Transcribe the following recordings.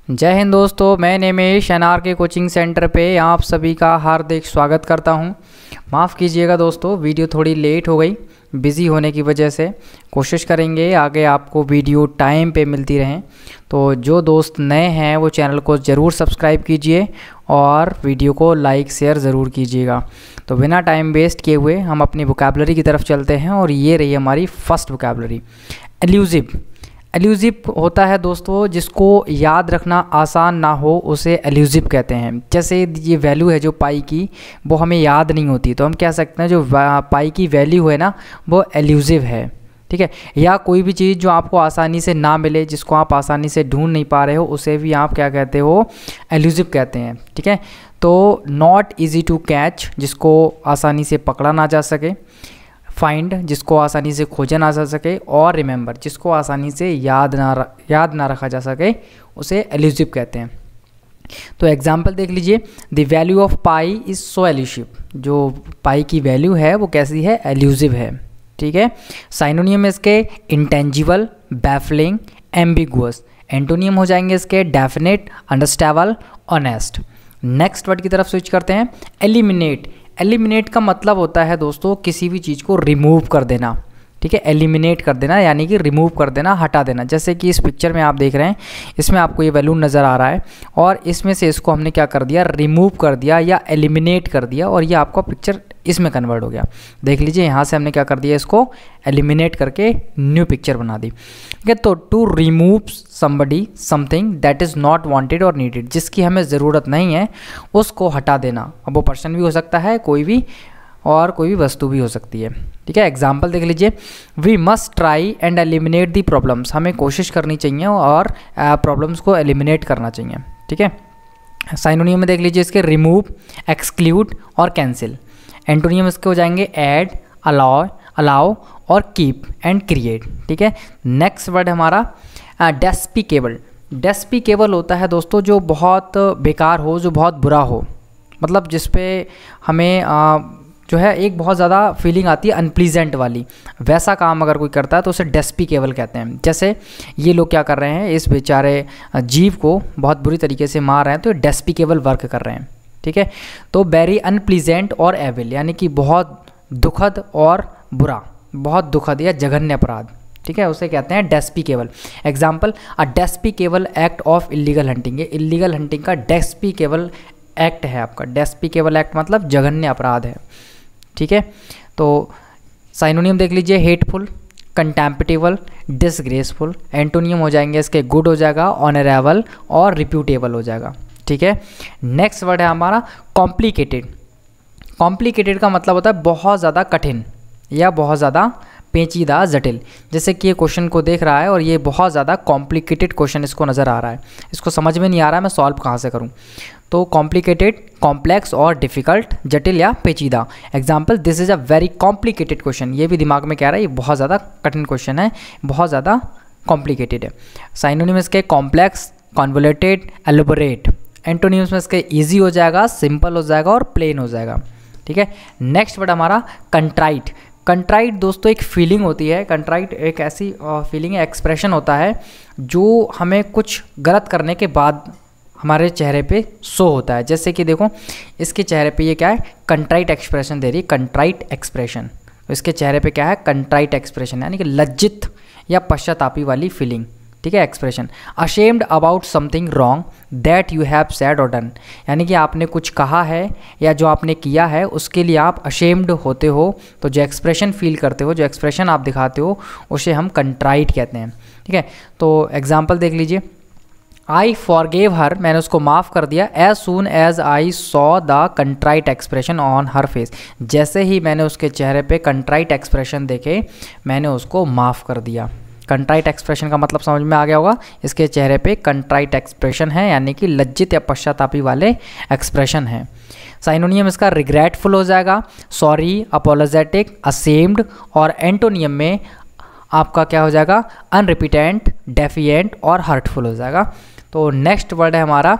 जय हिंद दोस्तों, मैं निमेश एनआर के कोचिंग सेंटर पे आप सभी का हार्दिक स्वागत करता हूं। माफ़ कीजिएगा दोस्तों, वीडियो थोड़ी लेट हो गई बिज़ी होने की वजह से। कोशिश करेंगे आगे आपको वीडियो टाइम पे मिलती रहें। तो जो दोस्त नए हैं वो चैनल को ज़रूर सब्सक्राइब कीजिए और वीडियो को लाइक शेयर ज़रूर कीजिएगा। तो बिना टाइम वेस्ट किए हुए हम अपनी वोकैबुलरी की तरफ चलते हैं और ये रही हमारी फर्स्ट वोकैबुलरी, एल्यूसिव। एल्यूसिव होता है दोस्तों जिसको याद रखना आसान ना हो, उसे एल्यूसिव कहते हैं। जैसे ये वैल्यू है जो पाई की, वो हमें याद नहीं होती, तो हम कह सकते हैं जो पाई की वैल्यू है ना वो एल्यूसिव है, ठीक है। या कोई भी चीज़ जो आपको आसानी से ना मिले, जिसको आप आसानी से ढूंढ नहीं पा रहे हो, उसे भी आप क्या कहते हो, एल्यूसिव कहते हैं, ठीक है। तो नॉट ईजी टू कैच, जिसको आसानी से पकड़ा ना जा सके, फाइंड जिसको आसानी से खोजा ना जा सके, और रिमेंबर जिसको आसानी से याद ना रखा जा सके, उसे एल्यूसिव कहते हैं। तो एग्जाम्पल देख लीजिए, the value of pi is so elusive. जो पाई की वैल्यू है वो कैसी है, एल्यूसिव है, ठीक है। साइनोनियम इसके इंटेंजिबल, बैफलिंग, एम्बिगुअस। एंटोनियम हो जाएंगे इसके डेफिनेट, अंडरस्टैबल, ऑनेस्ट। नेक्स्ट वर्ड की तरफ स्विच करते हैं, एलिमिनेट। एलिमिनेट का मतलब होता है दोस्तों किसी भी चीज़ को रिमूव कर देना, ठीक है। एलिमिनेट कर देना यानी कि रिमूव कर देना, हटा देना। जैसे कि इस पिक्चर में आप देख रहे हैं, इसमें आपको ये बैलून नज़र आ रहा है और इसमें से इसको हमने क्या कर दिया, रिमूव कर दिया या एलिमिनेट कर दिया, और ये आपका पिक्चर इसमें कन्वर्ट हो गया। देख लीजिए, यहाँ से हमने क्या कर दिया, इसको एलिमिनेट करके न्यू पिक्चर बना दी, ठीक है। तो to remove somebody something that is not wanted और नीडेड, जिसकी हमें ज़रूरत नहीं है उसको हटा देना। अब वो पर्सन भी हो सकता है, कोई भी, और कोई भी वस्तु भी हो सकती है, ठीक है। एग्जाम्पल देख लीजिए, we must try and eliminate the problems. हमें कोशिश करनी चाहिए और प्रॉब्लम्स को एलिमिनेट करना चाहिए, ठीक है। साइनोनियम में देख लीजिए इसके रिमूव, एक्सक्लूड और कैंसिल। एंटोनियम इसके हो जाएंगे ऐड, अलाउ और कीप एंड क्रिएट, ठीक है। नेक्स्ट वर्ड हमारा डेस्पिकेबल। डेस्पिकेबल होता है दोस्तों जो बहुत बेकार हो, जो बहुत बुरा हो, मतलब जिस पे हमें जो है एक बहुत ज़्यादा फीलिंग आती है अनप्लीजेंट वाली, वैसा काम अगर कोई करता है तो उसे डेस्पिकेबल कहते हैं। जैसे ये लोग क्या कर रहे हैं, इस बेचारे जीव को बहुत बुरी तरीके से मार रहे हैं, तो ये डेस्पिकेबल वर्क कर रहे हैं, ठीक है। तो वेरी अनप्लीजेंट और एविल यानी कि बहुत दुखद और बुरा, बहुत दुखद या जघन्य अपराध, ठीक है, उसे कहते हैं despicable. Example, a despicable act of illegal hunting. ये इलीगल हंटिंग का डेस्पिकेबल एक्ट है आपका। डेस्पिकेबल एक्ट मतलब जघन्य अपराध है, ठीक है। तो साइनोनियम देख लीजिए, हेटफुल, कंटेम्प्टेबल, डिसग्रेसफुल। एंटोनियम हो जाएंगे इसके गुड हो जाएगा, ऑनरेबल और रिप्यूटेबल हो जाएगा, ठीक है। नेक्स्ट वर्ड है हमारा कॉम्प्लिकेटेड। कॉम्प्लिकेटेड का मतलब होता है बहुत ज़्यादा कठिन या बहुत ज़्यादा पेचीदा, जटिल। जैसे कि ये क्वेश्चन को देख रहा है और ये बहुत ज़्यादा कॉम्प्लिकेटेड क्वेश्चन इसको नज़र आ रहा है, इसको समझ में नहीं आ रहा है मैं सॉल्व कहाँ से करूँ। तो कॉम्प्लिकेटेड, कॉम्प्लेक्स और डिफ़िकल्ट, जटिल या पेचीदा। Example, this is a very complicated question. ये भी दिमाग में कह रहा है ये बहुत ज़्यादा कठिन क्वेश्चन है, बहुत ज़्यादा कॉम्प्लिकेटेड है। साइनोनिम्स के कॉम्प्लेक्स, कॉन्वोल्यूटेड, एलोबोरेट। एंटोनिम्स में इसके ईजी हो जाएगा, सिंपल हो जाएगा और प्लेन हो जाएगा, ठीक है। नेक्स्ट वर्ड हमारा कंट्राइट। कंट्राइट दोस्तों एक फीलिंग होती है। कंट्राइट एक ऐसी फीलिंग है, एक्सप्रेशन होता है जो हमें कुछ गलत करने के बाद हमारे चेहरे पे शो होता है। जैसे कि देखो इसके चेहरे पे ये क्या है, कंट्राइट एक्सप्रेशन दे रही है, कंट्राइट एक्सप्रेशन। तो इसके चेहरे पे क्या है, कंट्राइट एक्सप्रेशन, यानी कि लज्जित या पश्चातापी वाली फीलिंग, ठीक है, expression. Ashamed about something wrong that you have said और डन, यानी कि आपने कुछ कहा है या जो आपने किया है उसके लिए आप अशेम्ड होते हो, तो जो एक्सप्रेशन फील करते हो, जो एक्सप्रेशन आप दिखाते हो, उसे हम कंट्राइट कहते हैं, ठीक है। तो एग्जाम्पल देख लीजिए, आई फॉरगेव हर, मैंने उसको माफ़ कर दिया, as soon as I saw the contrite expression on her face, जैसे ही मैंने उसके चेहरे पे कंट्राइट एक्सप्रेशन देखे मैंने उसको माफ़ कर दिया। कंट्राइट एक्सप्रेशन का मतलब समझ में आ गया होगा, इसके चेहरे पे कंट्राइट एक्सप्रेशन है यानी कि लज्जित या पश्चातापी वाले एक्सप्रेशन है। साइनोनियम इसका रिग्रेटफुल हो जाएगा, सॉरी, अपोलोजेटिक, असेम्ड, और एंटोनियम में आपका क्या हो जाएगा, अनरिपिटेंट, डेफिएंट और हर्टफुल हो जाएगा। तो नेक्स्ट वर्ड है हमारा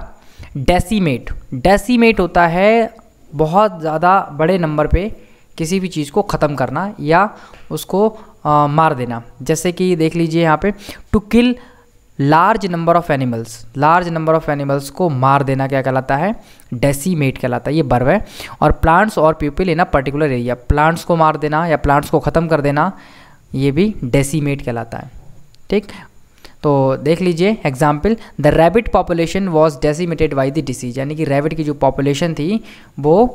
डेसीमेट। डेसीमेट होता है बहुत ज़्यादा बड़े नंबर पे किसी भी चीज़ को ख़त्म करना या उसको मार देना। जैसे कि देख लीजिए यहाँ पे, to kill large number of animals को मार देना क्या कहलाता है? डेसीमेट कहलाता है, ये वर्ब है। और प्लांट्स और people in a particular area, plants को मार देना या प्लांट्स को ख़त्म कर देना, ये भी डेसीमेट कहलाता है। ठीक, तो देख लीजिए example, the rabbit population was decimated by the disease, यानी कि रैबिट की जो पॉपुलेशन थी वो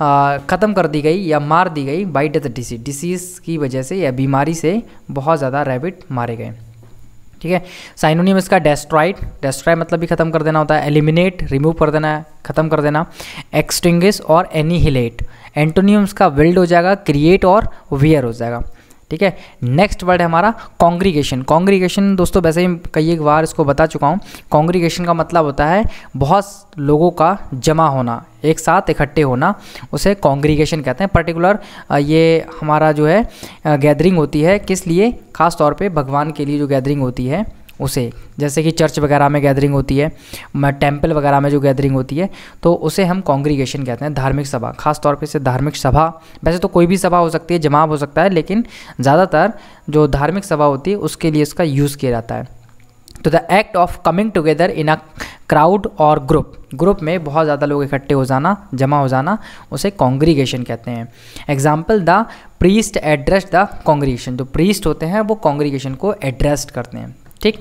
ख़त्म कर दी गई या मार दी गई बाई द डिसीज़ की वजह से या बीमारी से बहुत ज़्यादा रैबिट मारे गए। ठीक है, साइनोनिम इसका डेस्ट्रॉय मतलब भी ख़त्म कर देना होता है, एलिमिनेट रिमूव कर देना, ख़त्म कर देना, एक्सटिंग्विश और एनिहिलेट। एंटोनियम्स का विल्ड हो जाएगा, क्रिएट और वियर हो जाएगा। ठीक है, नेक्स्ट वर्ड है हमारा कॉन्ग्रीगेशन दोस्तों वैसे ही कई एक बार इसको बता चुका हूँ। कॉन्ग्रीगेशन का मतलब होता है बहुत लोगों का जमा होना, एक साथ इकट्ठे होना, उसे कॉन्ग्रीगेशन कहते हैं। पर्टिकुलर ये हमारा जो है गैदरिंग होती है, किस लिए? खास तौर पे भगवान के लिए जो गैदरिंग होती है उसे, जैसे कि चर्च वगैरह में गैदरिंग होती है, टेम्पल वगैरह में जो गैदरिंग होती है, तो उसे हम कॉन्ग्रीगेशन कहते हैं। धार्मिक सभा, खास तौर पे से धार्मिक सभा, वैसे तो कोई भी सभा हो सकती है, जमाव हो सकता है, लेकिन ज़्यादातर जो धार्मिक सभा होती है उसके लिए इसका यूज़ किया जाता है। तो the act of coming together in a crowd और ग्रुप में बहुत ज़्यादा लोग इकट्ठे हो जाना, जमा हो जाना, उसे कॉन्ग्रीगेशन कहते हैं। Example, the priest address the congregation, जो प्रीस्ट होते हैं वो कॉन्ग्रीगेशन को एड्रेस करते हैं। ठीक,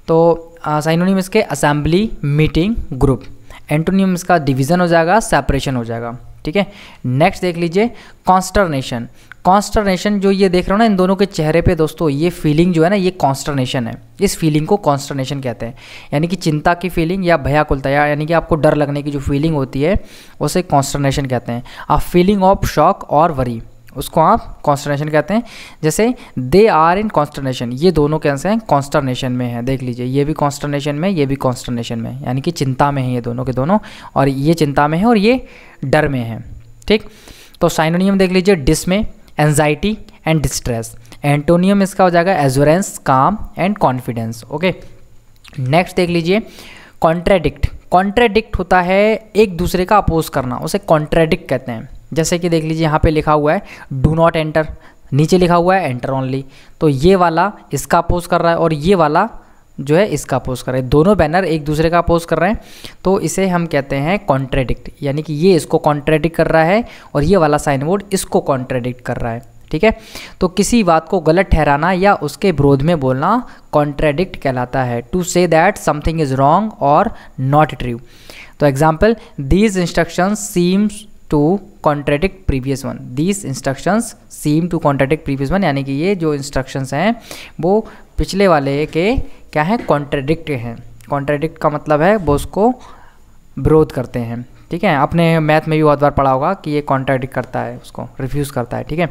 तो साइनोनिम इसके असेंबली, मीटिंग, ग्रुप। एंटोनिम इसका डिवीज़न हो जाएगा, सेपरेशन हो जाएगा। ठीक है, नेक्स्ट देख लीजिए कॉन्स्टरनेशन जो ये देख रहे हो ना इन दोनों के चेहरे पे दोस्तों, ये फीलिंग जो है ना ये कॉन्स्टरनेशन है। इस फीलिंग को कॉन्स्टरनेशन कहते हैं, यानी कि चिंता की फीलिंग या भयाकुलता, यानी कि आपको डर लगने की जो फीलिंग होती है उसे कॉन्स्टरनेशन कहते हैं। अ फीलिंग ऑफ शॉक और वरी, उसको आप कॉन्स्टरनेशन कहते हैं। जैसे दे आर इन कॉन्स्टरनेशन, ये दोनों कैसे हैं? कॉन्स्टरनेशन में है। देख लीजिए, ये भी कॉन्स्टरनेशन में, ये भी कॉन्स्टरनेशन में, यानी कि चिंता में है ये दोनों के दोनों, और ये चिंता में है और ये डर में है। ठीक, तो साइनोनियम देख लीजिए, डिसमे, एंजाइटी एंड डिस्ट्रेस। एंटोनियम इसका हो जाएगा एश्योरेंस, काम एंड कॉन्फिडेंस। ओके, नेक्स्ट देख लीजिए कॉन्ट्रेडिक्ट होता है एक दूसरे का अपोज करना, उसे कॉन्ट्रेडिक्ट कहते हैं। जैसे कि देख लीजिए यहाँ पे लिखा हुआ है डू नॉट एंटर, नीचे लिखा हुआ है एंटर ओनली, तो ये वाला इसका अपोज कर रहा है और ये वाला जो है इसका अपोज कर रहा है, दोनों बैनर एक दूसरे का अपोज कर रहे हैं, तो इसे हम कहते हैं कॉन्ट्रेडिक्ट, यानी कि ये इसको कॉन्ट्रेडिक्ट कर रहा है और ये वाला साइन बोर्ड इसको कॉन्ट्रेडिक्ट कर रहा है। ठीक है, तो किसी बात को गलत ठहराना या उसके विरोध में बोलना कॉन्ट्रेडिक्ट कहलाता है। To say that something is wrong और नॉट ट्रू। तो example, these instructions seems to contradict previous one, these instructions seem to contradict previous one, यानी कि ये जो इंस्ट्रक्शंस हैं वो पिछले वाले के क्या है? कॉन्ट्रेडिक्ट हैं। कॉन्ट्रेडिक्ट का मतलब है वो उसको विरोध करते हैं। ठीक है, आपने मैथ में भी बहुत बार पढ़ा होगा कि ये कॉन्ट्राडिक्ट करता है, उसको रिफ्यूज़ करता है। ठीक है,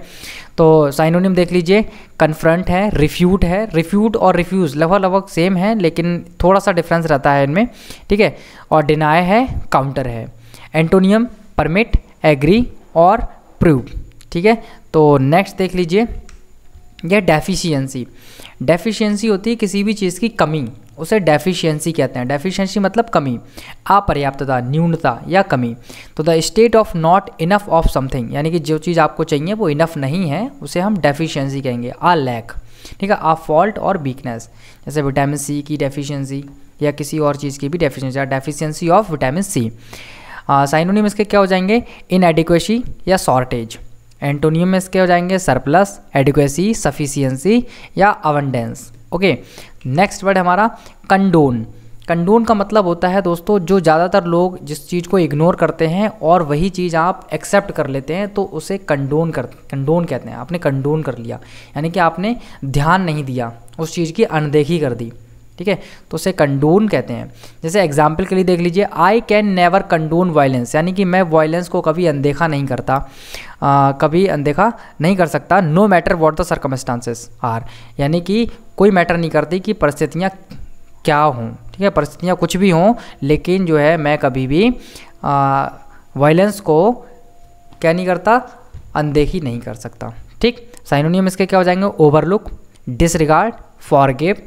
तो साइनोनिम देख लीजिए, कन्फ्रंट है, रिफ्यूट है। रिफ्यूट और रिफ्यूज़ लगभग सेम है लेकिन थोड़ा सा डिफरेंस रहता है इनमें। ठीक है, और डिनाई है, काउंटर है। एंटोनियम परमिट, एग्री और प्रूव। ठीक है, तो नेक्स्ट देख लीजिए, यह डेफिशिएंसी होती है किसी भी चीज़ की कमी, उसे डेफिशिएंसी कहते हैं। डेफिशिएंसी मतलब कमी, अपर्याप्तता, न्यूनता या कमी। तो the state of not enough of something, यानी कि जो चीज़ आपको चाहिए वो इनफ नहीं है, उसे हम डेफिशिएंसी कहेंगे। आ लैक, ठीक है, आ फॉल्ट और वीकनेस, जैसे विटामिन सी की डेफिशिएंसी या किसी और चीज़ की भी deficiency, deficiency of vitamin C. Synonym इसके क्या हो जाएंगे? इनएडिक्वेसी या शॉर्टेज। एंटोनियम में इसके हो जाएंगे सरप्लस, एडिक्वेसी, सफिशिएंसी या अबंडेंस। ओके, नेक्स्ट वर्ड हमारा कंडोन। कंडोन का मतलब होता है दोस्तों, जो ज़्यादातर लोग जिस चीज़ को इग्नोर करते हैं और वही चीज़ आप एक्सेप्ट कर लेते हैं, तो उसे कंडोन कहते हैं। आपने कंडोन कर लिया, यानी कि आपने ध्यान नहीं दिया, उस चीज़ की अनदेखी कर दी। ठीक है, तो उसे कंडोन कहते हैं। जैसे एग्जाम्पल के लिए देख लीजिए, I can never condone violence, यानी कि मैं वायलेंस को कभी अनदेखा नहीं करता, कभी अनदेखा नहीं कर सकता। No matter what the circumstances are, यानी कि कोई मैटर नहीं करती कि परिस्थितियाँ क्या हों। ठीक है, परिस्थितियाँ कुछ भी हों, लेकिन जो है मैं कभी भी वायलेंस को क्या नहीं करता, अनदेखी नहीं कर सकता। ठीक, साइनोनियम इसके क्या हो जाएंगे? ओवरलुक, डिसरिगार्ड, फॉरगिव,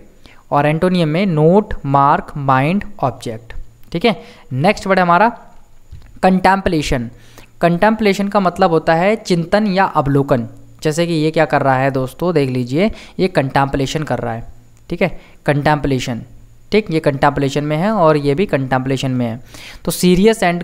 और एंटोनियम में नोट, मार्क, माइंड, ऑब्जेक्ट। ठीक है, नेक्स्ट वर्ड हमारा कंटेम्पलेशन। कंटेम्पलेशन का मतलब होता है चिंतन या अवलोकन। जैसे कि ये क्या कर रहा है दोस्तों, देख लीजिए, ये कंटेम्पलेशन कर रहा है। ठीक है, कंटेम्पलेशन, ठीक, ये कंटेम्पलेशन में है और ये भी कंटेम्पलेशन में है। तो serious and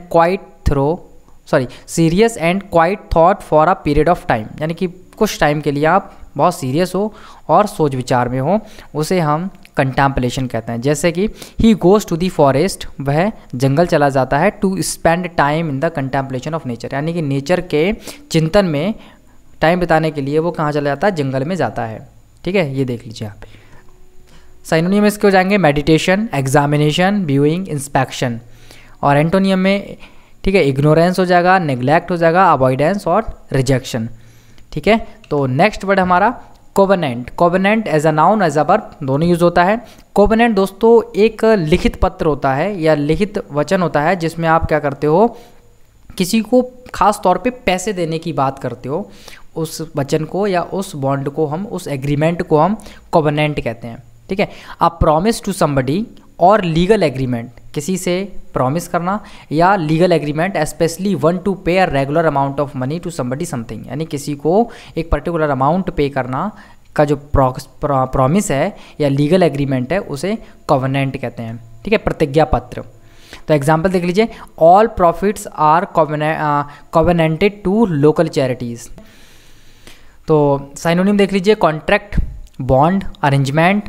quite thought for a period of time, यानी कि कुछ टाइम के लिए आप बहुत सीरियस हो और सोच विचार में हो, उसे हम कंटेम्पलेशन कहते हैं। जैसे कि he goes to the forest, वह जंगल चला जाता है, to spend time in the contemplation of nature, यानी कि नेचर के चिंतन में टाइम बिताने के लिए वो कहाँ चला जाता है, जंगल में जाता है। ठीक है, ये देख लीजिए आप। साइनोनियम इसके हो जाएंगे मेडिटेशन, एग्जामिनेशन, व्यूइंग, इंस्पेक्शन। और एंटोनियम में ठीक है इग्नोरेंस हो जाएगा, नेग्लेक्ट हो जाएगा, अवॉइडेंस और रिजेक्शन। ठीक है, तो नेक्स्ट वर्ड हमारा covenant. Covenant as a noun as a verb दोनों यूज होता है। कोवेनेंट दोस्तों एक लिखित पत्र होता है या लिखित वचन होता है जिसमें आप क्या करते हो, किसी को खास तौर पे पैसे देने की बात करते हो, उस वचन को या उस बॉन्ड को हम, उस एग्रीमेंट को हम कोवेनेंट कहते हैं। ठीक है, अ प्रॉमिस टू समबडी और लीगल एग्रीमेंट, किसी से प्रॉमिस करना या legal agreement, specially one to pay a regular amount of money to somebody something, यानी किसी को एक पर्टिकुलर अमाउंट पे करना का जो प्रॉमिस है या लीगल एग्रीमेंट है उसे कोवेनेंट कहते हैं। ठीक है, प्रतिज्ञा पत्र। तो एग्जाम्पल देख लीजिए, all profits are covenanted to local charities. तो साइनोनिम देख लीजिए, कॉन्ट्रैक्ट, बॉन्ड, अरेंजमेंट,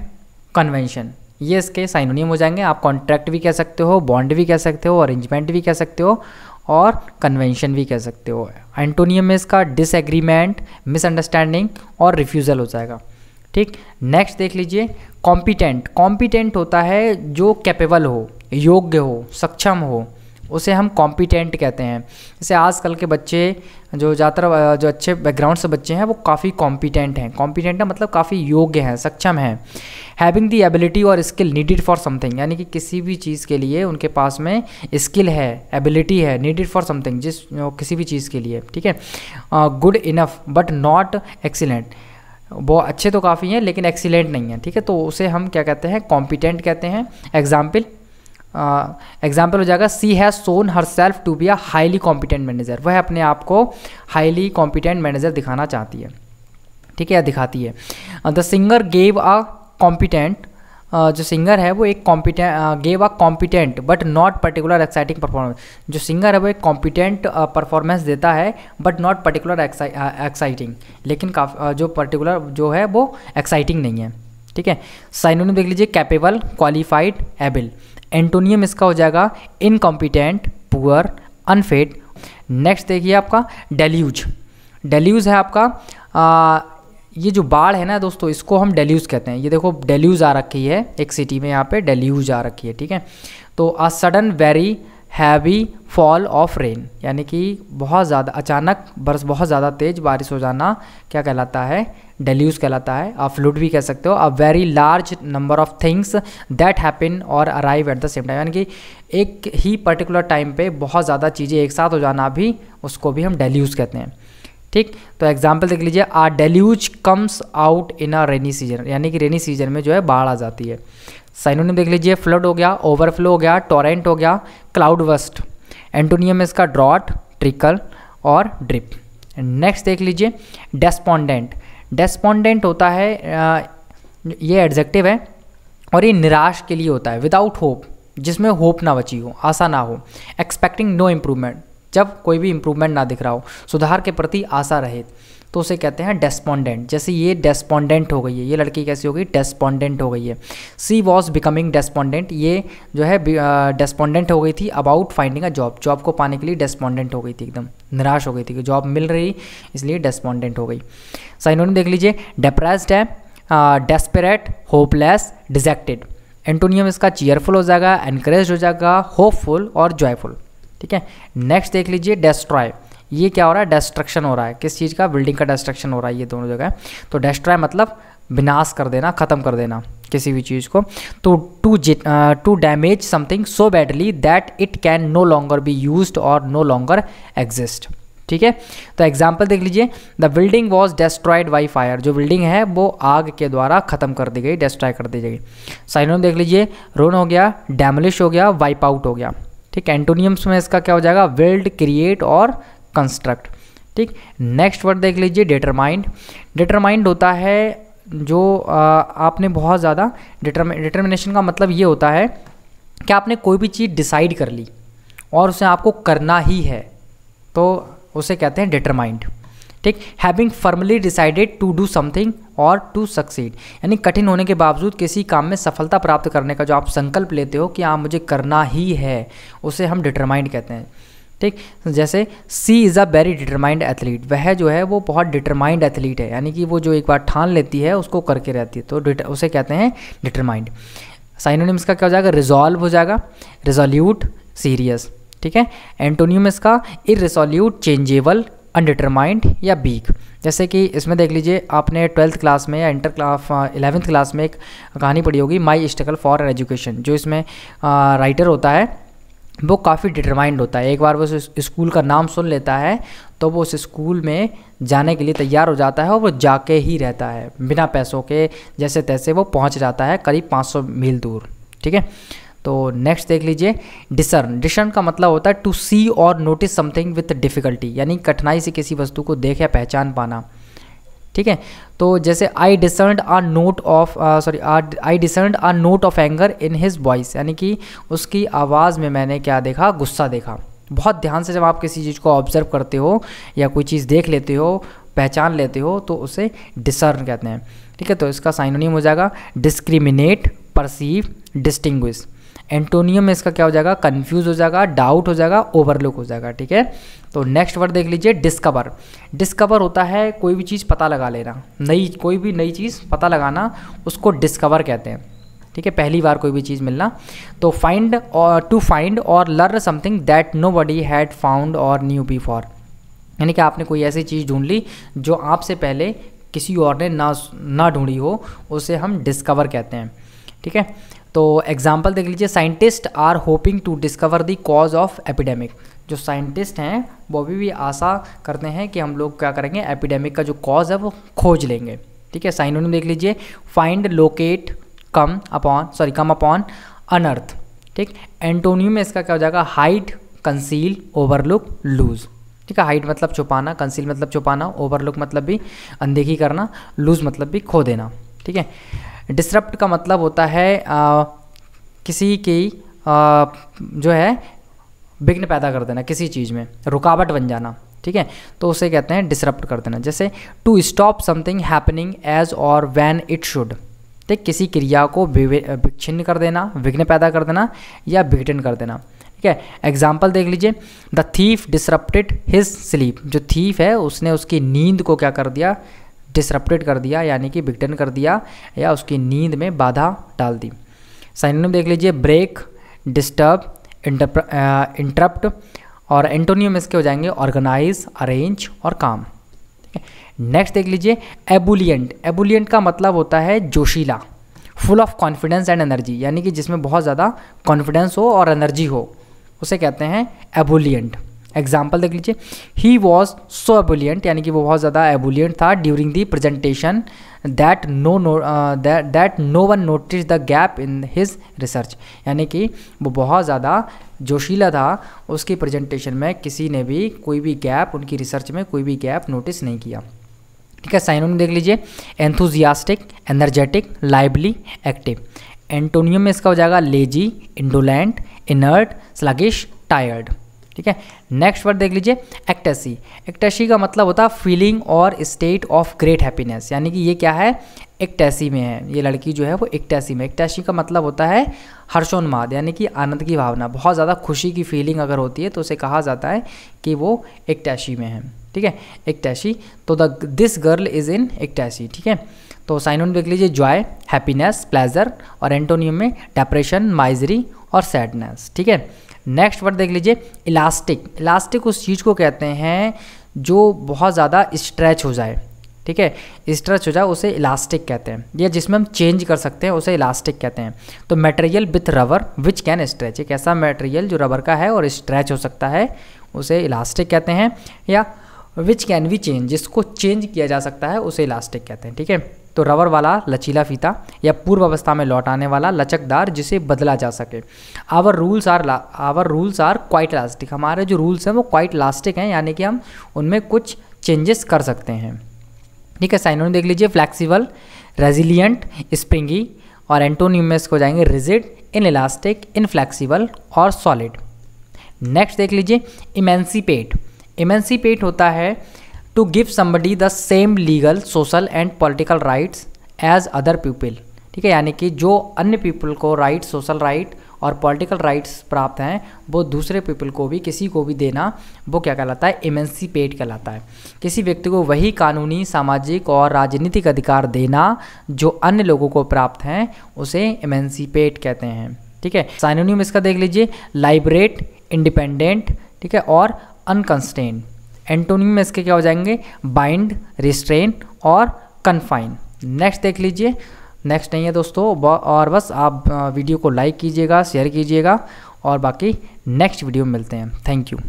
कन्वेंशन, ये इसके साइनोनिम हो जाएंगे। आप कॉन्ट्रैक्ट भी कह सकते हो, बॉन्ड भी कह सकते हो, अरेंजमेंट भी कह सकते हो और कन्वेंशन भी कह सकते हो। एंटोनियम में इसका डिसएग्रीमेंट, मिसअंडरस्टैंडिंग और रिफ्यूज़ल हो जाएगा। ठीक, नेक्स्ट देख लीजिए, कॉम्पिटेंट। कॉम्पिटेंट होता है जो कैपेबल हो, योग्य हो, सक्षम हो, उसे हम कॉम्पिटेंट कहते हैं। जैसे आजकल के बच्चे जो ज़्यादातर जो अच्छे बैकग्राउंड से बच्चे हैं वो काफ़ी कॉम्पिटेंट हैं। कॉम्पिटेंट है मतलब काफ़ी योग्य हैं, सक्षम हैं। हैविंग दी एबिलिटी और स्किल नीडेड फॉर समथिंग, यानी कि किसी भी चीज़ के लिए उनके पास में स्किल है, एबिलिटी है, नीडेड फॉर समथिंग, किसी भी चीज़ के लिए। ठीक है, good enough but not excellent, वो अच्छे तो काफ़ी हैं लेकिन एक्सीलेंट नहीं है। ठीक है, तो उसे हम क्या कहते हैं, कॉम्पिटेंट कहते हैं। एग्जाम्पल हो जाएगा, she has shown herself to be a highly competent manager, वह अपने आप को हाईली कॉम्पिटेंट मैनेजर दिखाना चाहती है। ठीक है, या दिखाती है। The singer gave a competent, जो सिंगर है वो एक gave a competent but not particular exciting performance, जो सिंगर है वो एक कॉम्पिटेंट परफॉर्मेंस देता है बट नॉट पर्टिकुलर एक्साइटिंग, लेकिन जो पर्टिकुलर जो है वो एक्साइटिंग नहीं है। ठीक है, साइनोनिम देख लीजिए, कैपेबल, क्वालिफाइड, एबल। एंटोनियम इसका हो जाएगा इनकॉम्पिटेंट, पुअर, अनफिट। नेक्स्ट देखिए आपका डेल्यूज। डेल्यूज है आपका ये जो बाढ़ है ना दोस्तों, इसको हम डेल्यूज कहते हैं। ये देखो डेल्यूज आ रखी है एक सिटी में, यहाँ पे डेल्यूज आ रखी है। ठीक है, तो a sudden very heavy fall of rain, यानी कि बहुत ज़्यादा अचानक बहुत ज़्यादा तेज़ बारिश हो जाना क्या कहलाता है, डेल्यूज कहलाता है। आप फ्लूड भी कह सकते हो। A very large number of things that happen और arrive at the same time, यानी कि एक ही पर्टिकुलर टाइम पे बहुत ज़्यादा चीज़ें एक साथ हो जाना भी, उसको भी हम डेल्यूज कहते हैं। ठीक, तो एग्जाम्पल देख लीजिए, a deluge comes out in a rainy season, यानी कि रेनी सीजन में जो है बाढ़ आ जाती है। साइनोनिम देख लीजिए, फ्लड हो गया, ओवरफ्लो हो गया, टोरेंट हो गया, क्लाउड बस्ट। एंटोनियम इसका ड्रॉट, ट्रिकल और ड्रिप। नेक्स्ट देख लीजिए, डेस्पोंडेंट। डेस्पोंडेंट होता है ये एडजेक्टिव है और ये निराश के लिए होता है। विदाउट होप, जिसमें होप ना बची हो, आशा ना हो। एक्सपेक्टिंग नो इम्प्रूवमेंट, जब कोई भी इम्प्रूवमेंट ना दिख रहा हो, सुधार के प्रति आशा रहे, तो उसे कहते हैं डेस्पोंडेंट। जैसे ये डेस्पोंडेंट हो गई है, ये लड़की कैसी हो गई, डेस्पोंडेंट हो गई है। सी वॉज बिकमिंग डेस्पोंडेंट, ये जो है डेस्पोंडेंट हो गई थी about finding a job, job को पाने के लिए डेस्पोंडेंट हो गई थी, एकदम निराश हो गई थी कि जॉब मिल रही, इसलिए डेस्पोंडेंट हो गई। साइनोनिम देख लीजिए, डिप्रेस्ड है, डेस्परेट, होपलेस, डिजेक्टेड। एंटोनियम इसका चीयरफुल हो जाएगा, एनकरेज हो जाएगा, होपफुल और जॉयफुल। ठीक है, नेक्स्ट देख लीजिए, डेस्ट्रॉय। ये क्या हो रहा है, डिस्ट्रक्शन हो रहा है, किस चीज़ का, बिल्डिंग का डिस्ट्रक्शन हो रहा है, ये दोनों जगह। तो डिस्ट्रॉय मतलब विनाश कर देना, ख़त्म कर देना किसी भी चीज़ को। तो to damage something so badly that it can no longer be used और नो लॉन्गर एग्जिस्ट। ठीक है, तो एग्जाम्पल देख लीजिए, the building was destroyed by fire, जो बिल्डिंग है वो आग के द्वारा ख़त्म कर दी गई, डिस्ट्रॉय कर दी गई। साइनोनिम देख लीजिए, रोन हो गया, डैमलिश हो गया, वाइप आउट हो गया। ठीक, एंटोनियम्स में इसका क्या हो जाएगा, बिल्ड, क्रिएट और कंस्ट्रक्ट। ठीक, नेक्स्ट वर्ड देख लीजिए, डिटरमाइंड। डिटरमाइंड होता है आपने बहुत ज़्यादा डिटर्मिनेशन का मतलब ये होता है कि आपने कोई भी चीज़ डिसाइड कर ली और उसे आपको करना ही है, तो उसे कहते हैं डिटरमाइंड। ठीक, having firmly decided to do something और टू सक्सीड, यानी कठिन होने के बावजूद किसी काम में सफलता प्राप्त करने का जो आप संकल्प लेते हो कि हाँ मुझे करना ही है, उसे हम डिटरमाइंड कहते हैं। ठीक, जैसे she is a very determined athlete, वह जो है वो बहुत डिटरमाइंड एथलीट है, यानी कि वो जो एक बार ठान लेती है उसको करके रहती है, तो उसे कहते हैं डिटरमाइंड। साइनोनिम्स का क्या हो जाएगा, रिजॉल्व हो जाएगा, रिजोल्यूट, सीरियस। ठीक है, एंटोनियम इसका इररिसोल्यूट, चेंजेबल, अनडिटरमाइंड या वीक। जैसे कि इसमें देख लीजिए, आपने 12th क्लास में या 11th क्लास में एक कहानी पढ़ी होगी, माई स्ट्रगल फॉर एजुकेशन। जो इसमें राइटर होता है वो काफ़ी डिटरमाइंड होता है, एक बार वो स्कूल का नाम सुन लेता है तो वो उस स्कूल में जाने के लिए तैयार हो जाता है और वो जाके ही रहता है, बिना पैसों के जैसे तैसे वो पहुंच जाता है करीब 500 मील दूर। ठीक है, तो नेक्स्ट देख लीजिए, डिसर्न। डिसर्न का मतलब होता है टू सी और नोटिस समथिंग विथ डिफ़िकल्टी, यानी कठिनाई से किसी वस्तु को देख या पहचान पाना। ठीक है, तो जैसे I discerned a note of anger in his voice, यानी कि उसकी आवाज़ में मैंने क्या देखा, गुस्सा देखा। बहुत ध्यान से जब आप किसी चीज़ को ऑब्जर्व करते हो या कोई चीज़ देख लेते हो, पहचान लेते हो, तो उसे डिसर्न कहते हैं। ठीक है, तो इसका साइनोनिम हो जाएगा डिस्क्रिमिनेट, परसीव, डिस्टिंग्विश। एंटोनियम में इसका क्या हो जाएगा, कंफ्यूज हो जाएगा, डाउट हो जाएगा, ओवरलुक हो जाएगा। ठीक है, तो नेक्स्ट वर्ड देख लीजिए, डिस्कवर। डिस्कवर होता है कोई भी चीज़ पता लगा लेना, कोई भी नई चीज़ पता लगाना, उसको डिस्कवर कहते हैं। ठीक है, पहली बार कोई भी चीज़ मिलना। तो टू फाइंड और learn something that nobody had found और न्यू बिफोर, यानी कि आपने कोई ऐसी चीज़ ढूंढ ली जो आपसे पहले किसी और ने ना ढूंढी हो, उसे हम डिस्कवर कहते हैं। ठीक है, तो एग्जाम्पल देख लीजिए, scientist are hoping to discover the cause of epidemic. जो साइंटिस्ट हैं वो भी आशा करते हैं कि हम लोग क्या करेंगे, एपिडेमिक का जो कॉज है वो खोज लेंगे। ठीक है, साइनोनिम देख लीजिए, फाइंड, लोकेट, कम अपॉन, अनर्थ। ठीक, एंटोनियम में इसका क्या हो जाएगा, हाइड, कंसील, ओवरलुक, लूज। ठीक है, हाइड मतलब छुपाना, कंसील मतलब छुपाना, ओवरलुक मतलब भी अनदेखी करना, लूज मतलब भी खो देना। ठीक है, डिसरप्ट का मतलब होता है किसी की जो है विघ्न पैदा कर देना, किसी चीज़ में रुकावट बन जाना। ठीक है, तो उसे कहते हैं डिसरप्ट कर देना। जैसे to stop something happening as और व्हेन इट शुड। ठीक, किसी क्रिया को विच्छिन्न कर देना, विघ्न पैदा कर देना या विघटन कर देना। ठीक है, एग्जाम्पल देख लीजिए, the thief disrupted his sleep. जो थीफ है उसने उसकी नींद को क्या कर दिया, डिसरप्टेड कर दिया, यानी कि विघटन कर दिया या उसकी नींद में बाधा डाल दी। साइनोनिम देख लीजिए, ब्रेक, डिस्टर्ब, इंटरप्ट, और एंटोनियम इसके हो जाएंगे ऑर्गेनाइज, अरेंज और काम। नेक्स्ट देख लीजिए, एबुलियंट। एबुलियंट का मतलब होता है जोशीला, full of confidence and energy, यानी कि जिसमें बहुत ज़्यादा कॉन्फिडेंस हो और एनर्जी हो, उसे कहते हैं एबुलियंट। एग्जाम्पल देख लीजिए, ही वॉज सो एबुलियंट, यानी कि वो बहुत ज़्यादा एबुलियंट था during the presentation that no one notice the gap in his research, यानी कि वो बहुत ज़्यादा जोशीला था, उसकी प्रेजेंटेशन में किसी ने भी कोई भी गैप, उनकी रिसर्च में कोई भी गैप नोटिस नहीं किया। ठीक है, साइनोनिम देख लीजिए, enthusiastic, energetic, lively, active. Antonym में इसका हो जाएगा lazy, indolent, inert, sluggish, tired. ठीक है, नेक्स्ट वर्ड देख लीजिए, एक्टेसी। एक्टेसी का मतलब होता है फीलिंग और स्टेट ऑफ ग्रेट हैप्पीनेस, यानी कि ये क्या है, एक्टेसी में है, ये लड़की जो है वो एक्टेसी में। एक्टेसी का मतलब होता है हर्षोन्माद, यानी कि आनंद की भावना, बहुत ज़्यादा खुशी की फीलिंग अगर होती है तो उसे कहा जाता है कि वो एक्टेसी में है। ठीक है, एक्टेसी, तो this girl is in ecstasy. ठीक है, तो साइनोनिम देख लीजिए, जॉय, हैप्पीनेस, प्लेजर, और एंटोनियम में डिप्रेशन, माइजरी और सैडनेस। ठीक है, नेक्स्ट वर्ड देख लीजिए, इलास्टिक। इलास्टिक उस चीज़ को कहते हैं जो बहुत ज़्यादा स्ट्रेच हो जाए। ठीक है, स्ट्रेच हो जाए उसे इलास्टिक कहते हैं, या जिसमें हम चेंज कर सकते हैं उसे इलास्टिक कहते हैं। तो material with rubber which can stretch, एक ऐसा मटेरियल जो रबर का है और स्ट्रेच हो सकता है उसे इलास्टिक कहते हैं, या विच कैन बी चेंज, जिसको चेंज किया जा सकता है उसे इलास्टिक कहते हैं। ठीक है, तो रबर वाला लचीला फीता या पूर्व अवस्था में लौटाने वाला लचकदार जिसे बदला जा सके। Our rules are quite elastic, हमारे जो रूल्स हैं वो क्वाइट इलास्टिक हैं, यानी कि हम उनमें कुछ चेंजेस कर सकते हैं। ठीक है। साइनोनिम देख लीजिए, फ्लैक्सिबल, रेजिलियंट, स्प्रिंगी, और एंटोनिम में इसको जाएंगे रिजिड, इनइलास्टिक, इनफ्लेक्सिबल और सॉलिड। नेक्स्ट देख लीजिए इमेंसिपेट। इमेंसिपेट होता है to give somebody the same legal, social and political rights as other people. ठीक है, यानी कि जो अन्य पीपल को राइट, सोशल राइट और पॉलिटिकल राइट्स प्राप्त हैं वो दूसरे पीपल को भी, किसी को भी देना, वो क्या कहलाता है, इमेंसिपेट कहलाता है। किसी व्यक्ति को वही कानूनी, सामाजिक और राजनीतिक अधिकार देना जो अन्य लोगों को प्राप्त हैं, उसे इमेंसिपेट कहते हैं। ठीक है। साइनोनिम इसका देख लीजिए, लाइबरेट, इंडिपेंडेंट, ठीक है, और अनकंस्ट्रेंड। एंटोनिम में इसके क्या हो जाएंगे, बाइंड, रिस्ट्रेन और कन्फाइन। नेक्स्ट देख लीजिए, नेक्स्ट नहीं है दोस्तों, और बस आप वीडियो को लाइक कीजिएगा, शेयर कीजिएगा, और बाकी नेक्स्ट वीडियो में मिलते हैं। Thank you.